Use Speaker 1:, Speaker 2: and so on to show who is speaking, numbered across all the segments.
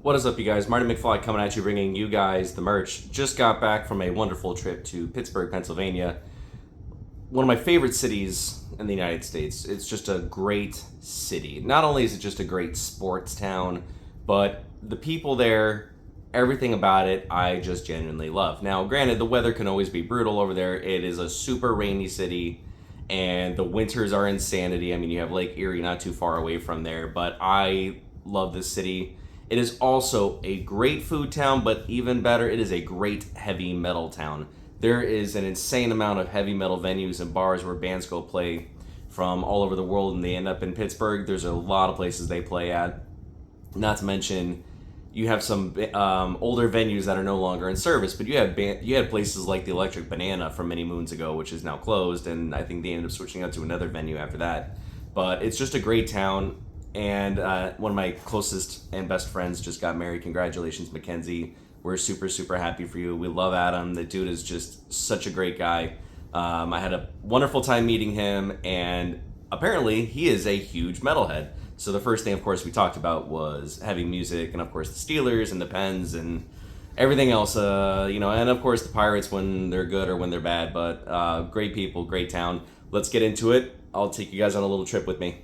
Speaker 1: What is up, you guys? Marty McFly coming at you, bringing you guys the merch. Just got back from a wonderful trip to Pittsburgh, Pennsylvania. One of my favorite cities in the United States. It's just a great city. Not only is it just a great sports town, but the people there, everything about it, I just genuinely love. Now, granted, the weather can always be brutal over there. It is a super rainy city, and the winters are insanity. I mean, you have Lake Erie not too far away from there, but I love this city. It is also a great food town, but even better, it is a great heavy metal town. There is an insane amount of heavy metal venues and bars where bands go play from all over the world, and they end up in Pittsburgh. There's a lot of places they play at. Not to mention, you have some older venues that are no longer in service, but you had places like the Electric Banana from many moons ago, which is now closed, and I think they ended up switching out to another venue after that. But it's just a great town. And one of my closest and best friends just got married. Congratulations, Mackenzie. We're super, super happy for you. We love Adam. The dude is just such a great guy. I had a wonderful time meeting him, and apparently he is a huge metalhead. So the first thing, of course, we talked about was heavy music, and of course the Steelers and the Pens and everything else, and of course the Pirates when they're good or when they're bad. But great people, great town. Let's get into it. I'll take you guys on a little trip with me.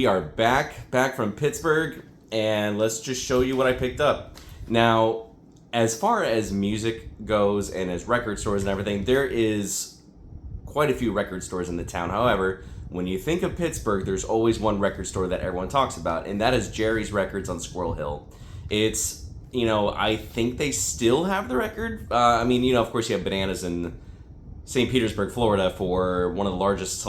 Speaker 1: are back from Pittsburgh, and let's just show you what I picked up. Now, as far as music goes and as record stores and everything, there is quite a few record stores in the town. However, when you think of Pittsburgh, there's always one record store that everyone talks about, and that is Jerry's Records on Squirrel Hill. It's, I think they still have the record. Of course you have Bananas in St. Petersburg, Florida for one of the largest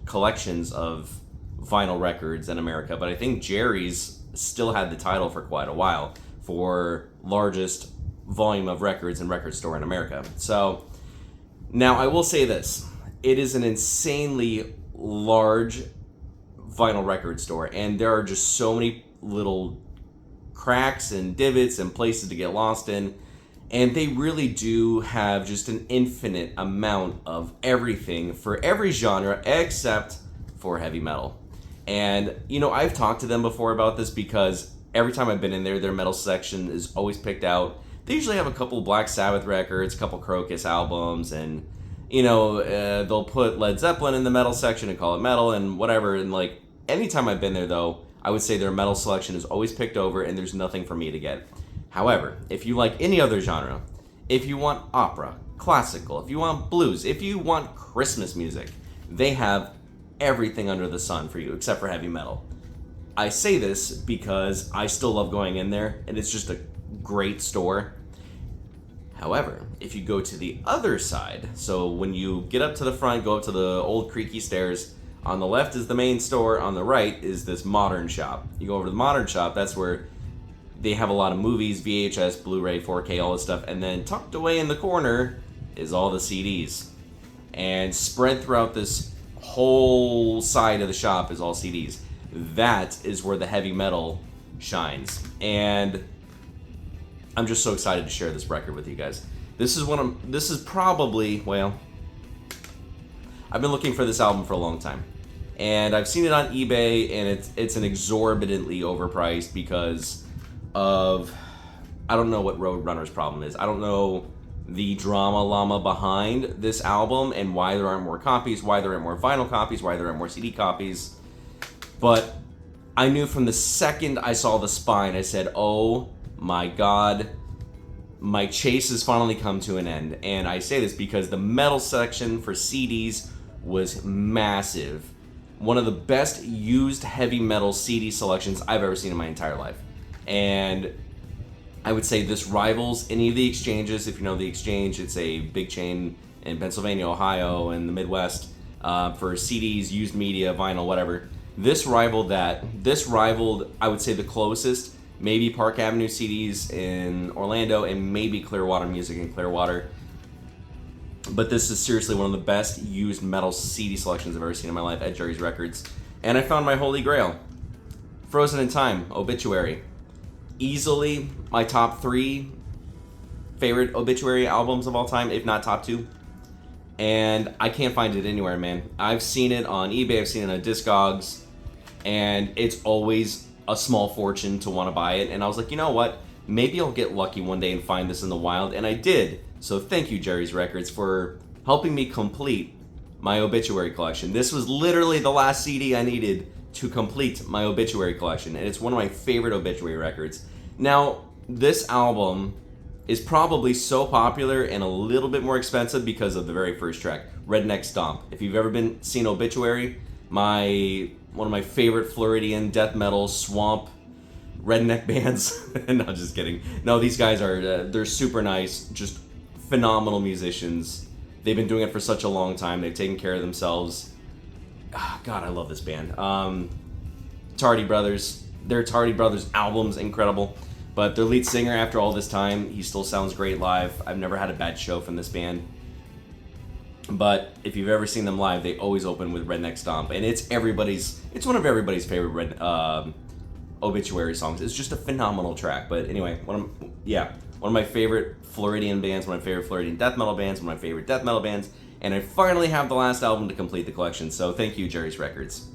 Speaker 1: collections of vinyl records in America, but I think Jerry's still had the title for quite a while for largest volume of records and record store in America. So, now I will say this. It is an insanely large vinyl record store, and there are just so many little cracks and divots and places to get lost in, and they really do have just an infinite amount of everything for every genre except for heavy metal. And, I've talked to them before about this because every time I've been in there, their metal section is always picked out. They usually have a couple Black Sabbath records, a couple Crocus albums, and they'll put Led Zeppelin in the metal section and call it metal and whatever. And anytime I've been there though, I would say their metal selection is always picked over and there's nothing for me to get. However, if you like any other genre, if you want opera, classical, if you want blues, if you want Christmas music, they have everything under the sun for you except for heavy metal. I say this because I still love going in there and it's just a great store. However, if you go to the other side, so when you get up to the front, go up to the old creaky stairs, on the left is the main store, on the right is this modern shop. You go over to the modern shop, that's where they have a lot of movies, VHS, Blu-ray, 4K, all this stuff, and then tucked away in the corner is all the CDs. And spread throughout this whole side of the shop is all CDs. That is where the heavy metal shines. And I'm just so excited to share this record with you guys. This is probably, I've been looking for this album for a long time. And I've seen it on eBay, and it's an exorbitantly overpriced because of, I don't know what Roadrunner's problem is. I don't know the drama llama behind this album and why there aren't more copies, why there aren't more vinyl copies, why there aren't more CD copies. But I knew from the second I saw the spine, I said, oh my God, my chase has finally come to an end. And I say this because the metal section for CDs was massive. One of the best used heavy metal CD selections I've ever seen in my entire life. And I would say this rivals any of the exchanges. If you know the exchange, it's a big chain in Pennsylvania, Ohio, and the Midwest for CDs, used media, vinyl, whatever. This rivaled that. This rivaled, I would say, the closest. Maybe Park Avenue CDs in Orlando and maybe Clearwater Music in Clearwater. But this is seriously one of the best used metal CD selections I've ever seen in my life at Jerry's Records. And I found my holy grail. Frozen in Time, Obituary. Easily my top 3 favorite Obituary albums of all time, if not top 2. And I can't find it anywhere, man. I've seen it on eBay, I've seen it on Discogs, and it's always a small fortune to want to buy it. And I was like, you know what? Maybe I'll get lucky one day and find this in the wild. And I did. So thank you, Jerry's Records, for helping me complete my Obituary collection. This was literally the last CD I needed to complete my Obituary collection, and it's one of my favorite Obituary records. Now, this album is probably so popular and a little bit more expensive because of the very first track, Redneck Stomp. If you've ever seen Obituary, one of my favorite Floridian death metal swamp redneck bands. No, just kidding. No, these guys are they're super nice, just phenomenal musicians. They've been doing it for such a long time. They've taken care of themselves. God, I love this band. Tardy Brothers. Their Tardy Brothers album's incredible. But their lead singer, after all this time, he still sounds great live. I've never had a bad show from this band. But if you've ever seen them live, they always open with Redneck Stomp. And it's one of everybody's favorite Obituary songs. It's just a phenomenal track. But anyway, one of my favorite Floridian bands, one of my favorite Floridian death metal bands, one of my favorite death metal bands. And I finally have the last album to complete the collection, so thank you, Jerry's Records.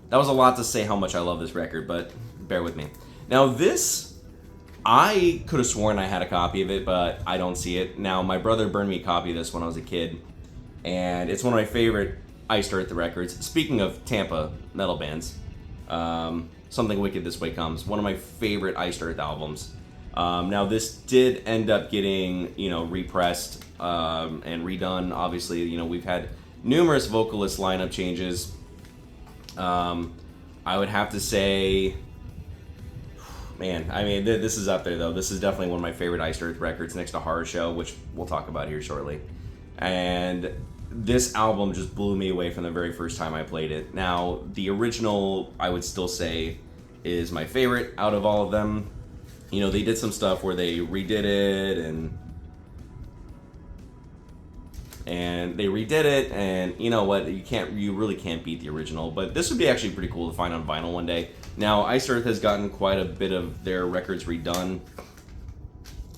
Speaker 1: That was a lot to say how much I love this record, but bear with me. Now this, I could have sworn I had a copy of it, but I don't see it. Now, my brother burned me a copy of this when I was a kid, and it's one of my favorite Iced Earth records. Speaking of Tampa metal bands, Something Wicked This Way Comes. One of my favorite Iced Earth albums. Now this did end up getting, repressed and redone. Obviously, we've had numerous vocalist lineup changes. I would have to say, man, I mean, this is up there though. This is definitely one of my favorite Iced Earth records, next to Horror Show, which we'll talk about here shortly. And this album just blew me away from the very first time I played it. Now, the original, I would still say, is my favorite out of all of them. They did some stuff where they redid it and they redid it, and you know what, you really can't beat the original. But this would be actually pretty cool to find on vinyl one day. Now, Iced Earth has gotten quite a bit of their records redone,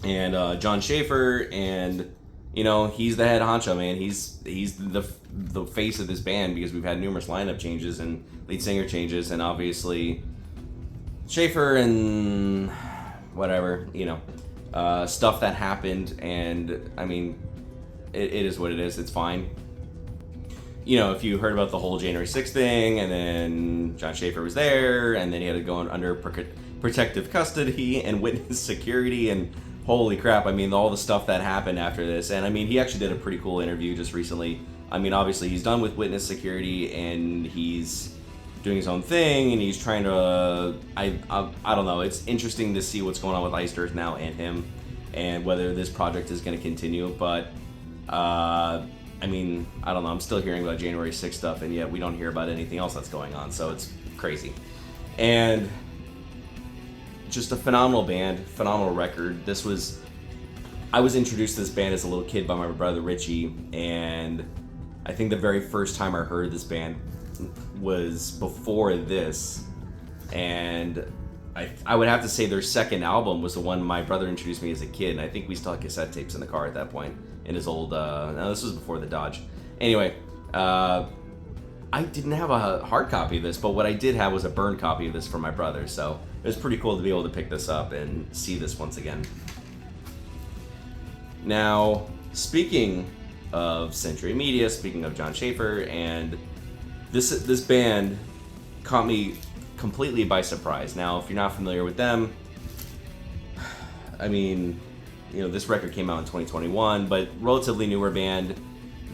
Speaker 1: and John Schaefer, and he's the head honcho, man. He's the face of this band, because we've had numerous lineup changes and lead singer changes, and obviously Schaefer and whatever, stuff that happened, and I mean, it is what it is. It's fine. If you heard about the whole January 6th thing, and then John Schaefer was there, and then he had to go under protective custody and witness security, and holy crap, I mean, all the stuff that happened after this. And I mean, he actually did a pretty cool interview just recently. I mean, obviously he's done with witness security, and he's doing his own thing, and he's trying to, I don't know, it's interesting to see what's going on with Iced Earth now and him, and whether this project is going to continue. But I mean, I don't know, I'm still hearing about January 6th stuff, and yet we don't hear about anything else that's going on, so it's crazy. And just a phenomenal band, phenomenal record. I was introduced to this band as a little kid by my brother Richie, and I think the very first time I heard this band was before this, and I would have to say their second album was the one my brother introduced me as a kid, and I think we still had cassette tapes in the car at that point, in his old, no, this was before the Dodge. Anyway, I didn't have a hard copy of this, but what I did have was a burned copy of this from my brother, so it was pretty cool to be able to pick this up and see this once again. Now, speaking of Century Media, speaking of John Schaefer, and this band caught me completely by surprise. Now, if you're not familiar with them, I mean, this record came out in 2021, but relatively newer band.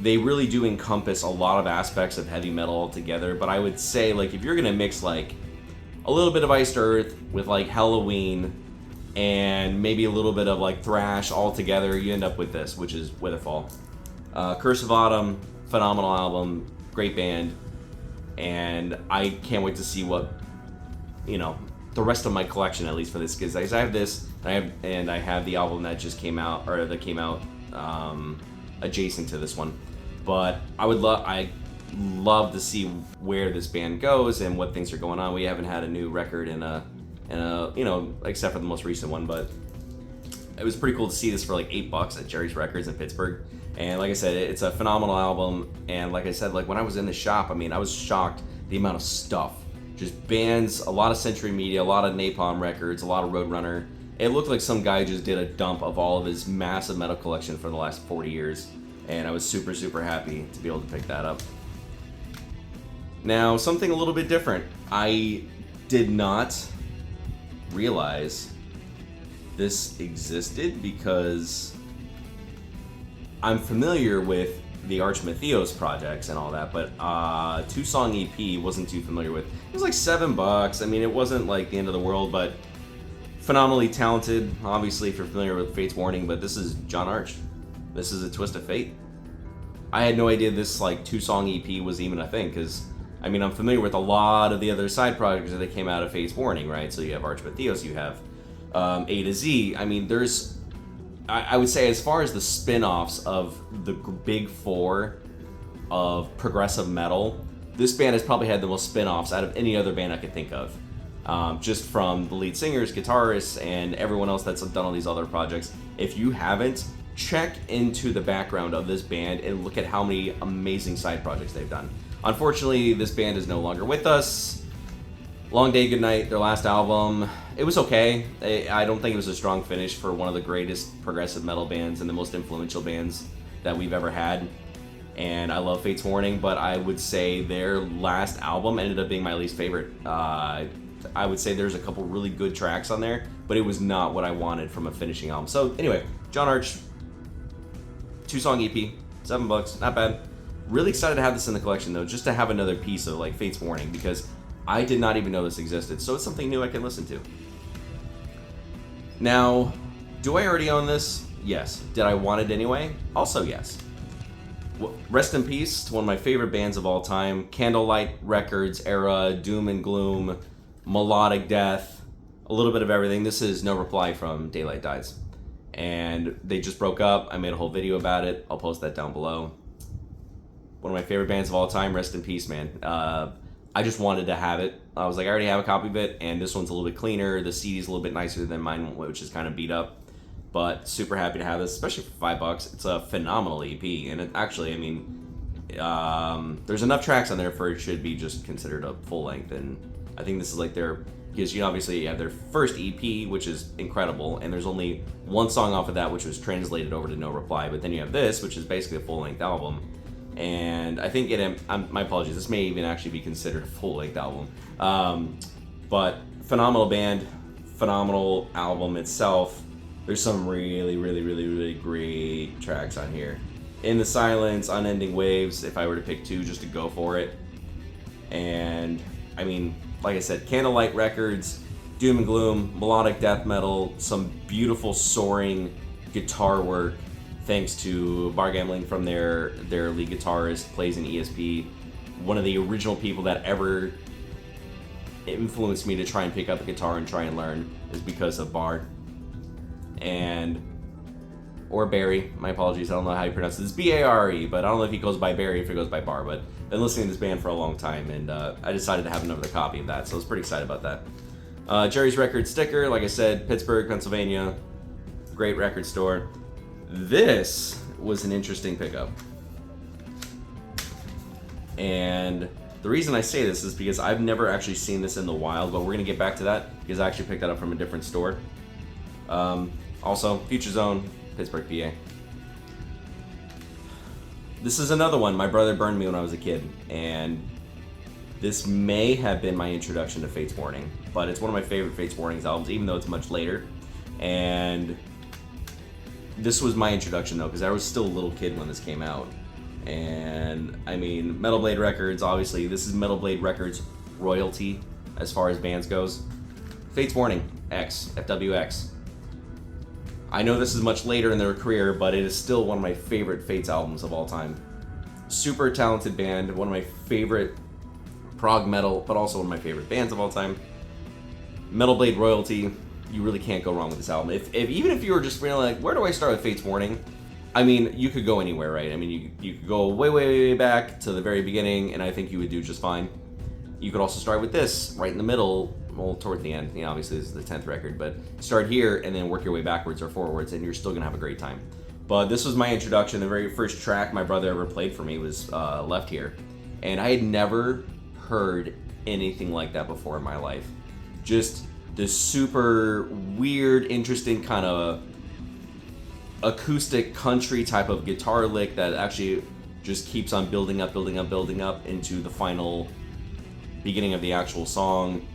Speaker 1: They really do encompass a lot of aspects of heavy metal altogether, but I would say, like, if you're gonna mix, like, a little bit of Iced Earth with, like, Halloween and maybe a little bit of, like, thrash all together, you end up with this, which is Witherfall. Curse of Autumn, phenomenal album, great band, and I can't wait to see what, the rest of my collection, at least for this, because I have this, and I have the album that just came out, or that came out adjacent to this one. But I love to see where this band goes and what things are going on. We haven't had a new record in a except for the most recent one, but it was pretty cool to see this for like $8 at Jerry's Records in Pittsburgh. And like I said, it's a phenomenal album. And like I said, like when I was in the shop, I mean, I was shocked the amount of stuff. Just bands, a lot of Century Media, a lot of Napalm Records, a lot of Roadrunner. It looked like some guy just did a dump of all of his massive metal collection for the last 40 years. And I was super, super happy to be able to pick that up. Now, something a little bit different. I did not realize this existed because I'm familiar with the Arch Matheos projects and all that, but 2-song EP wasn't too familiar with. It was like $7. I mean, it wasn't like the end of the world, but phenomenally talented. Obviously, if you're familiar with Fate's Warning, but this is John Arch. This is A Twist of Fate. I had no idea this like 2-song EP was even a thing, because I mean, I'm familiar with a lot of the other side projects that came out of Fate's Warning, right? So you have Arch Matheos, you have A to Z. I mean, there's, I would say, as far as the spin-offs of the big four of progressive metal, this band has probably had the most spin-offs out of any other band I could think of. Just from the lead singers, guitarists, and everyone else that's done all these other projects. If you haven't, check into the background of this band and look at how many amazing side projects they've done. Unfortunately, this band is no longer with us. Long Day, Good Night, their last album, it was okay. I don't think it was a strong finish for one of the greatest progressive metal bands and the most influential bands that we've ever had. and I love Fate's Warning, but I would say their last album ended up being my least favorite. I would say there's a couple really good tracks on there, but it was not what I wanted from a finishing album. So anyway, John Arch, 2-song EP, $7, not bad. Really excited to have this in the collection though, just to have another piece of like Fate's Warning, because I did not even know this existed, so it's something new I can listen to. Now, do I already own this? Yes. Did I want it anyway? Also yes. Rest in peace to one of my favorite bands of all time, Candlelight Records era, doom and gloom, melodic death, a little bit of everything. This is No Reply from Daylight Dies. And they just broke up. I made a whole video about it. I'll post that down below. One of my favorite bands of all time. Rest in peace, man. I just wanted to have it. I was like, I already have a copy of it, and this one's a little bit cleaner. The CD's a little bit nicer than mine, which is kind of beat up. But super happy to have this, especially for $5. It's a phenomenal EP, and it actually, I mean, there's enough tracks on there for it should be just considered a full length. And I think this is like their, because you obviously have their first EP, which is incredible, and there's only one song off of that which was translated over to No Reply. But then you have this, which is basically a full length album. And I think my apologies, this may even actually be considered a full-length album. But phenomenal band, phenomenal album itself. There's some really, really, really, really great tracks on here. In the Silence, Unending Waves, if I were to pick two just to go for it. And, I mean, like I said, Candlelight Records, doom and gloom, melodic death metal, some beautiful soaring guitar work. Thanks to Bar Gambling from their lead guitarist, plays in ESP. One of the original people that ever influenced me to try and pick up a guitar and try and learn is because of Bar. Or Barry, my apologies, I don't know how you pronounce it. It's B-A-R-E, but I don't know if he goes by Barry, if he goes by Bar, but I've been listening to this band for a long time, and I decided to have another copy of that, so I was pretty excited about that. Jerry's Record sticker, like I said, Pittsburgh, Pennsylvania, great record store. This was an interesting pickup. And the reason I say this is because I've never actually seen this in the wild, but we're going to get back to that because I actually picked that up from a different store. Also, Future Zone, Pittsburgh, PA. This is another one. My brother burned me when I was a kid, and this may have been my introduction to Fate's Warning, but it's one of my favorite Fate's Warnings albums, even though it's much later. And this was my introduction though, because I was still a little kid when this came out. And I mean, Metal Blade Records, obviously, this is Metal Blade Records royalty as far as bands goes. Fate's Warning, X, FWX. I know this is much later in their career, but it is still one of my favorite Fates albums of all time. Super talented band, one of my favorite prog metal, but also one of my favorite bands of all time. Metal Blade royalty. You really can't go wrong with this album. Even if you were just really like, where do I start with Fate's Warning? I mean, you could go anywhere, right? I mean, you could go way, way, way back to the very beginning, and I think you would do just fine. You could also start with this, right in the middle, well, toward the end. You know, obviously, this is the 10th record, but start here and then work your way backwards or forwards, and you're still going to have a great time. But this was my introduction. The very first track my brother ever played for me was Left Here, and I had never heard anything like that before in my life. Just this super weird, interesting kind of acoustic country type of guitar lick that actually just keeps on building up into the final beginning of the actual song.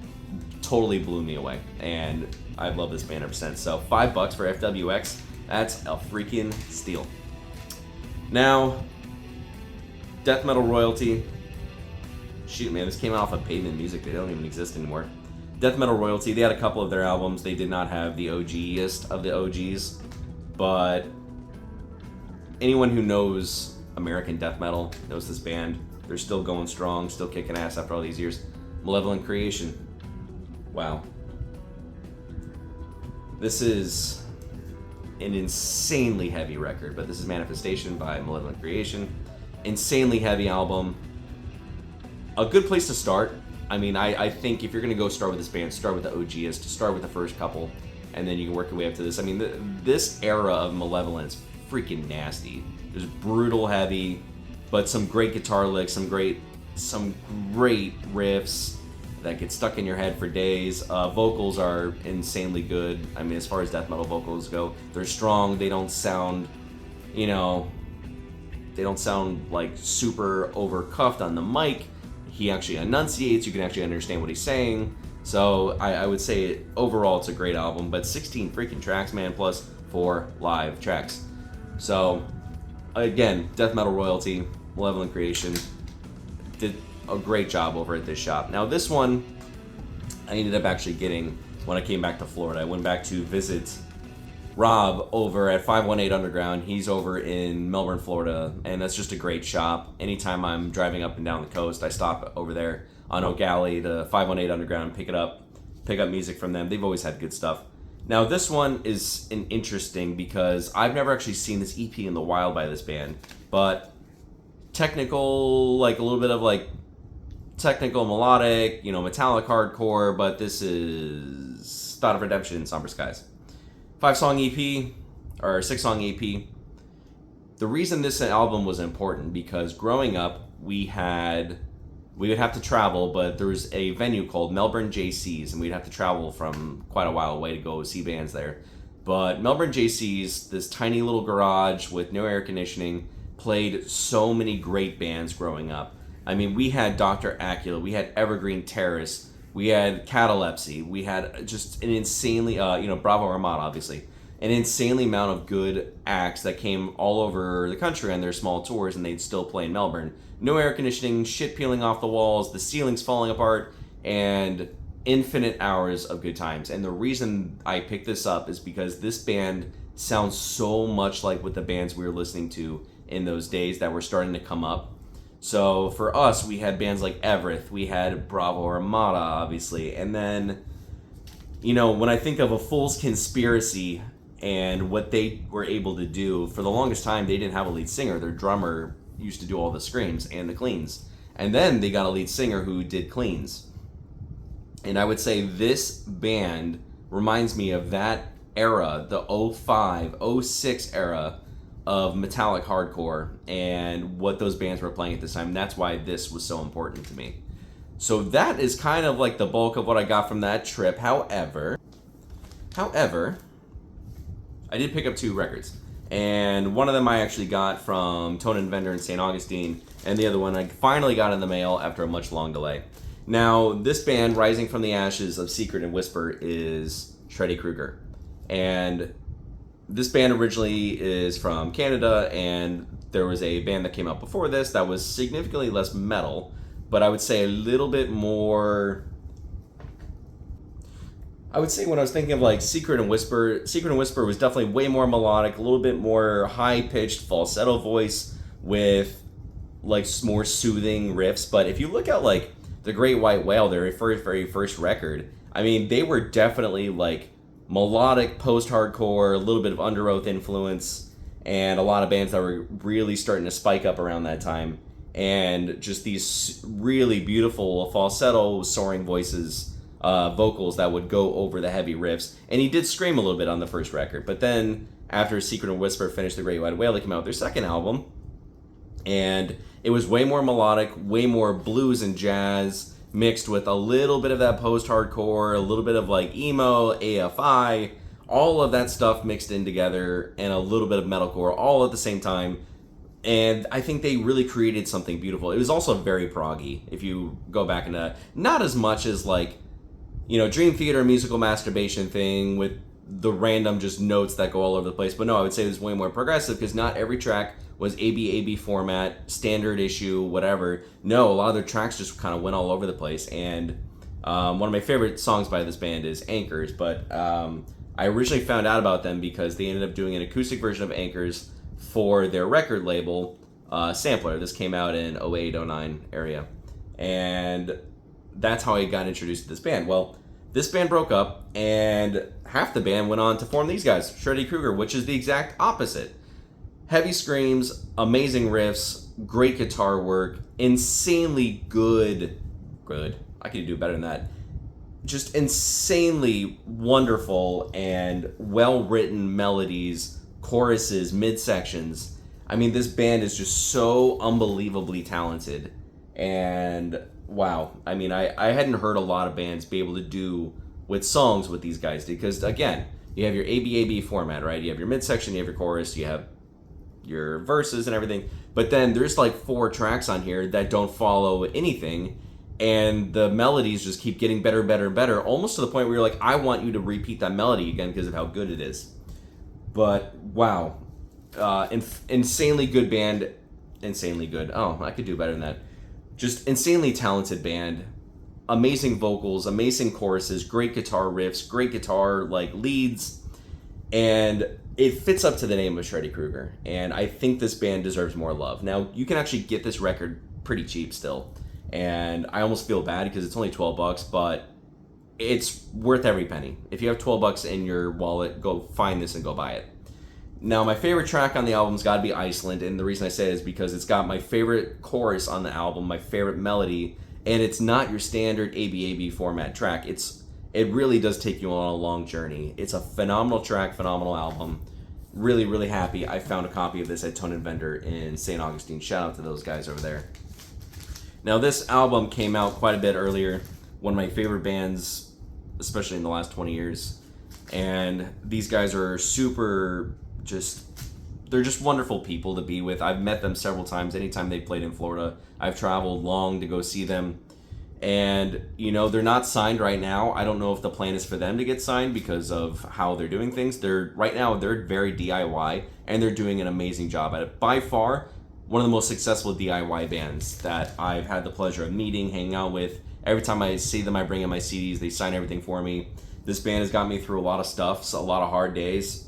Speaker 1: Totally blew me away, and I've loved this band ever since. So $5 for FWX, that's a freaking steal. Now, death metal royalty. Shoot, man, this came off of Pavement Music. They don't even exist anymore. Death metal royalty, they had a couple of their albums. They did not have the OGest of the OGs, but anyone who knows American death metal knows this band. They're still going strong, still kicking ass after all these years. Malevolent Creation. Wow. This is an insanely heavy record, but this is Manifestation by Malevolent Creation. Insanely heavy album. A good place to start. I mean, I think if you're going to go start with this band, start with the OGs, to start with the first couple, and then you can work your way up to this. I mean, this era of Malevolent is freaking nasty. There's brutal heavy, but some great guitar licks, some great riffs that get stuck in your head for days. Vocals are insanely good. I mean, as far as death metal vocals go, they're strong. They don't sound, They don't sound like super overcuffed on the mic. He actually enunciates. You can actually understand what he's saying. So I would say overall it's a great album. But 16 freaking tracks, man, plus 4 live tracks. So again, death metal royalty, Malevolent Creation did a great job over at this shop. Now this one I ended up actually getting when I came back to Florida. I went back to visit Rob over at 518 Underground. He's over in Melbourne, Florida, and that's just a great shop. Anytime I'm driving up and down the coast, I stop over there on O'Galley to 518 Underground, pick up music from them. They've always had good stuff. Now this one is interesting because I've never actually seen this EP in the wild by this band, but technical, like a little bit of like technical melodic, metallic hardcore, but this is Thought of Redemption, Somber Skies. 5-song EP, or 6-song EP. The reason this album was important because growing up, we would have to travel, but there was a venue called Melbourne JC's, and we'd have to travel from quite a while away to go see bands there. But Melbourne JC's, this tiny little garage with no air conditioning, played so many great bands growing up. I mean, we had Dr. Acula, we had Evergreen Terrace, we had Catalepsy, we had just an insanely, Bravo Armada, obviously, an insanely amount of good acts that came all over the country on their small tours, and they'd still play in Melbourne. No air conditioning, shit peeling off the walls, the ceilings falling apart, and infinite hours of good times. And the reason I picked this up is because this band sounds so much like what the bands we were listening to in those days that were starting to come up. So for us, we had bands like Evereth, we had Bravo Armada, obviously, and then, when I think of a Fool's Conspiracy and what they were able to do, for the longest time, they didn't have a lead singer. Their drummer used to do all the screams and the cleans. And then they got a lead singer who did cleans. And I would say this band reminds me of that era, the 05, 06 era of metallic hardcore and what those bands were playing at this time. That's why this was so important to me. So that is kind of like the bulk of what I got from that trip. However, I did pick up 2 records. And one of them I actually got from Tone and Vendor in St. Augustine, and the other one I finally got in the mail after a much long delay. Now, this band, rising from the ashes of Secret and Whisper, is Freddy Krueger. And this band originally is from Canada, and there was a band that came out before this that was significantly less metal, but I would say a little bit more... I would say when I was thinking of like Secret and Whisper was definitely way more melodic, a little bit more high-pitched falsetto voice with like more soothing riffs. But if you look at like The Great White Whale, their very first record, I mean, they were definitely like melodic post-hardcore, a little bit of Under Oath influence, and a lot of bands that were really starting to spike up around that time. And just these really beautiful falsetto soaring voices, vocals that would go over the heavy riffs. And he did scream a little bit on the first record. But then after Secret and Whisper finished The Great White Whale, they came out with their second album. And it was way more melodic, way more blues and jazz, mixed with a little bit of that post-hardcore, a little bit of like emo, AFI, all of that stuff mixed in together, and a little bit of metalcore all at the same time. And I think they really created something beautiful. It was also very proggy, if you go back into that. Not as much as like, Dream Theater musical masturbation thing with the random just notes that go all over the place. But no, I would say it was way more progressive because not every track was ABAB format, standard issue, whatever. No, a lot of their tracks just kind of went all over the place. And one of my favorite songs by this band is Anchors. But I originally found out about them because they ended up doing an acoustic version of Anchors for their record label, Sampler. This came out in 08, 09 area. And that's how I got introduced to this band. Well, this band broke up, and half the band went on to form these guys, Freddy Krueger, which is the exact opposite. Heavy screams, amazing riffs, great guitar work, insanely good, I could do better than that, just insanely wonderful and well-written melodies, choruses, midsections. I mean, this band is just so unbelievably talented, and wow. I mean, I hadn't heard a lot of bands be able to do with songs what these guys did, because again, you have your ABAB format, right? You have your midsection, you have your chorus, you have your verses and everything. But then there's like 4 tracks on here that don't follow anything, and the melodies just keep getting better, better, and better, almost to the point where you're like, I want you to repeat that melody again because of how good it is. But wow, insanely good band, insanely good. Oh, I could do better than that. Just insanely talented band, amazing vocals, amazing choruses, great guitar riffs, great guitar like leads, and it fits up to the name of Shreddy Krueger. And I think this band deserves more love. Now, you can actually get this record pretty cheap still, and I almost feel bad because it's only $12, but it's worth every penny. If you have $12 in your wallet, go find this and go buy it. Now, my favorite track on the album's got to be Iceland, and the reason I say it is because it's got my favorite chorus on the album, my favorite melody, and it's not your standard ABAB format track. It really does take you on a long journey. It's a phenomenal track, phenomenal album. Really, really happy I found a copy of this at Tone and Vendor in St. Augustine. Shout out to those guys over there. Now, this album came out quite a bit earlier. One of my favorite bands, especially in the last 20 years. And these guys are they're just wonderful people to be with. I've met them several times. Anytime they've played in Florida, I've traveled long to go see them. And, they're not signed right now. I don't know if the plan is for them to get signed because of how they're doing things. Right now, they're very DIY, and they're doing an amazing job at it. By far, one of the most successful DIY bands that I've had the pleasure of meeting, hanging out with. Every time I see them, I bring in my CDs. They sign everything for me. This band has got me through a lot of stuff, so a lot of hard days.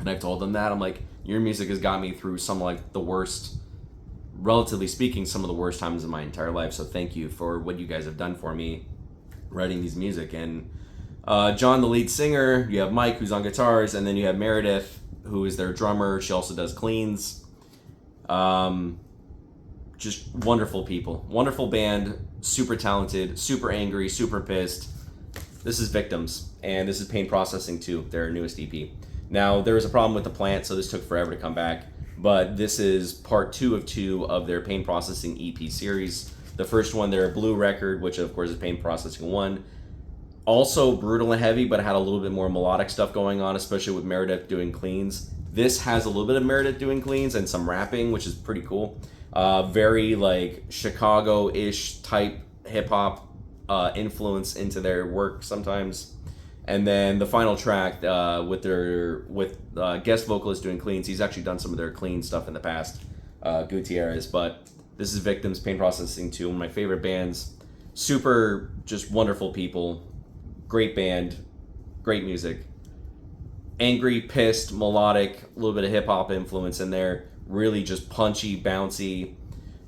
Speaker 1: And I've told them that. I'm like, your music has got me through some like the worst, relatively speaking, some of the worst times in my entire life. So thank you for what you guys have done for me writing these music. And John, the lead singer, you have Mike, who's on guitars, and then you have Meredith, who is their drummer. She also does cleans. Just wonderful people. Wonderful band, super talented, super angry, super pissed. This is Victims, and this is Pain Processing 2, their newest EP. Now, there was a problem with the plant, so this took forever to come back, but this is part 2 of 2 of their Pain Processing EP series. The first one, their Blue record, which of course is Pain Processing 1. Also brutal and heavy, but had a little bit more melodic stuff going on, especially with Meredith doing cleans. This has a little bit of Meredith doing cleans and some rapping, which is pretty cool. Very like Chicago-ish type hip-hop influence into their work sometimes. And then the final track with guest vocalist doing cleans. He's actually done some of their clean stuff in the past, Gutierrez. But this is Victims, Pain Processing 2, one of my favorite bands. Super, just wonderful people. Great band, great music. Angry, pissed, melodic, a little bit of hip-hop influence in there. Really just punchy, bouncy.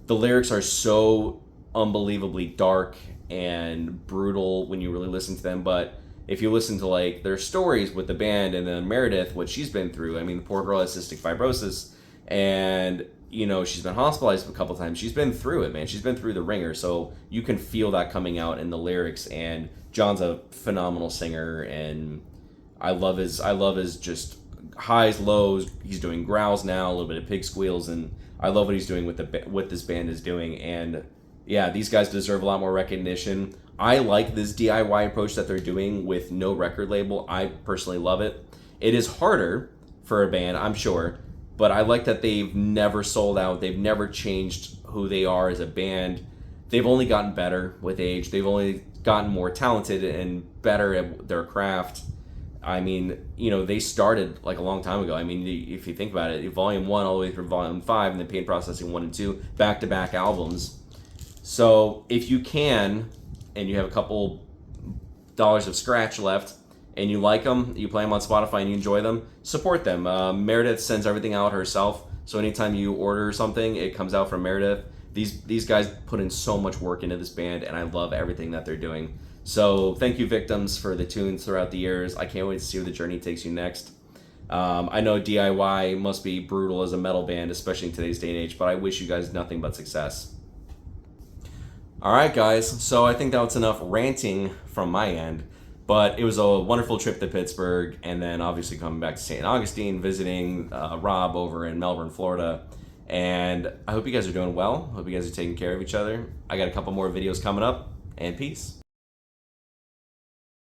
Speaker 1: The lyrics are so unbelievably dark and brutal when you really listen to them, but if you listen to like their stories with the band and then Meredith, what she's been through, I mean, the poor girl has cystic fibrosis, and she's been hospitalized a couple times. She's been through it, man. She's been through the ringer, so you can feel that coming out in the lyrics. And John's a phenomenal singer, and I love his just highs, lows. He's doing growls now, a little bit of pig squeals, and I love what he's doing with what this band is doing. And yeah, these guys deserve a lot more recognition. I like this DIY approach that they're doing with no record label. I personally love it. It is harder for a band, I'm sure, but I like that they've never sold out. They've never changed who they are as a band. They've only gotten better with age. They've only gotten more talented and better at their craft. I mean, they started like a long time ago. I mean, if you think about it, Volume 1 all the way through Volume 5 and then Pain Processing 1 and 2, back-to-back albums. So if you can, and you have a couple dollars of scratch left, and you like them, you play them on Spotify and you enjoy them, support them. Meredith sends everything out herself, so anytime you order something, it comes out from Meredith. These guys put in so much work into this band, and I love everything that they're doing. So thank you, Victims, for the tunes throughout the years. I can't wait to see where the journey takes you next. I know DIY must be brutal as a metal band, especially in today's day and age, but I wish you guys nothing but success. All right, guys, so I think that's enough ranting from my end, but it was a wonderful trip to Pittsburgh, and then obviously coming back to St. Augustine, visiting Rob over in Melbourne, Florida, and I hope you guys are doing well. Hope you guys are taking care of each other. I got a couple more videos coming up, and peace.